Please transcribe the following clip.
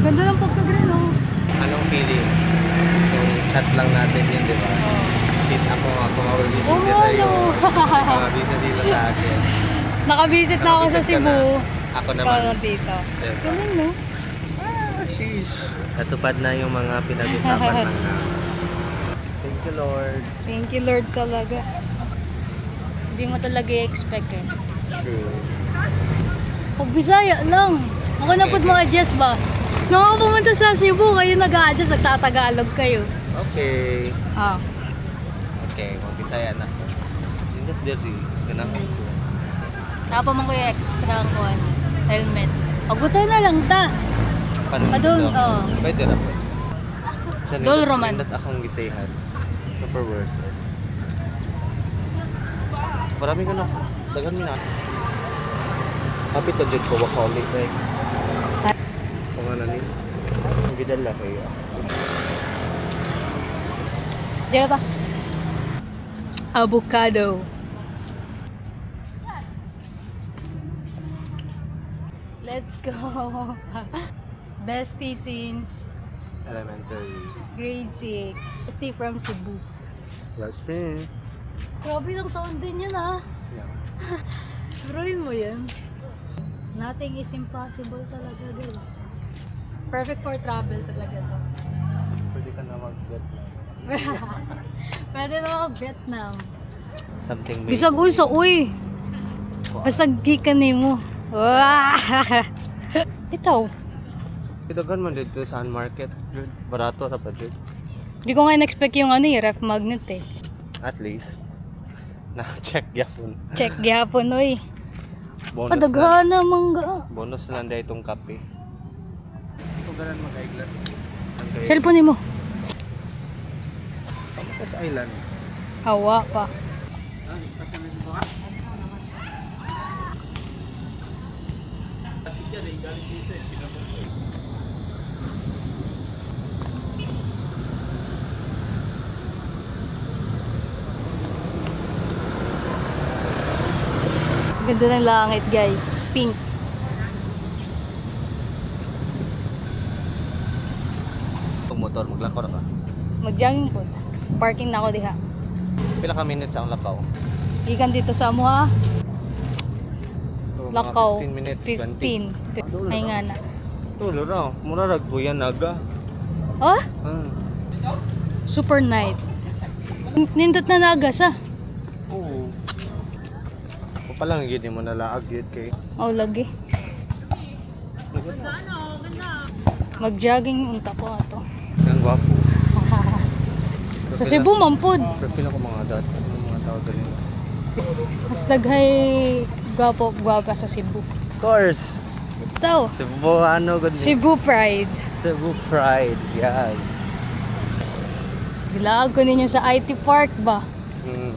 Ganda ng pagka-green, oh. Anong feeling? Yung chat lang natin yun, di ba? Sit ako mabibisita Oo, sa'yo. ano? Mabibisita dito sa akin. Nakabisit na ako sa Nakabisit ka Cebu. na. Ako naman. Ikaw dito. Diba? Galing, no? Sheesh. Natupad na yung mga pinag-usapan lang na. Thank you, Lord. Thank you, Lord, talaga. Hindi mo talaga i-expect, eh. True. Pag Bisaya lang. Ako na po mag-adjust ba? Nung ako pumunta sa Cebu, kayo nag-a-adjust, nagtatagalog kayo. Okay. Ah. Okay, mag-Bisaya na. Hindi diri. Ganang ko. Napa man ko yung extra one, helmet. Pagutan na lang ta. Adun, oh. Pwede na po. Sa Dol Roman. nindot akong gisayhan. Super worth it. Marami ka na. Dagan mo na. Happy to dito ko wakali. Like. Kung ano ni. Ang gidala kayo. Diyan ba? Avocado. Let's go. Bestie since Elementary. grade 6. Bestie from Cebu. That's me. Grabe ng taon din yun, ah. Yeah. Biruin mo yan. Nothing is impossible talaga, guys. Perfect for travel talaga to. Pwede ka na mag-get na. Pwede na mag-Vietnam. Something made. Bisag uso, uy. Basag ka nimo. Wow! Ito. Kidagan man dito sa market. Barato na pa dito. Hindi ko nga in-expect yung ano, ref magnet eh. At least. Na-check yapon. Check gihapon, uy. Bonus na. Padaghan na mangga. Bonus na lang itong kape. Hindi ko ganun mag-eyeglass. Cellphone mo. Sa island. Hawa pa. Ganda ng langit, guys. Pink. Itong motor, maglako na ka. Mag-jogging po. Parking na ako diha. Pila ka minutes ang lakaw? Ikan dito sa Amuha. So, mga Lakaw. 15 minutes, 15. Ay nga na. Tulo raw. Mura ragbuyan naga. Oh? Hmm. Super night. Nindot na nagas ah. Oo. O palang gini mo nalaag yun kay. Oh, lagi. Mag-jogging unta ko ato. Ang gwapo. Sa Cebu mampod. Profil ako mga dati. Mga tao dali. Mas daghay gwapo-gwapa sa Cebu. Of course. Ito. Cebu ano good name? Cebu Pride. Cebu Pride. Yes. Gilaag ko ninyo sa IT Park ba? Hmm.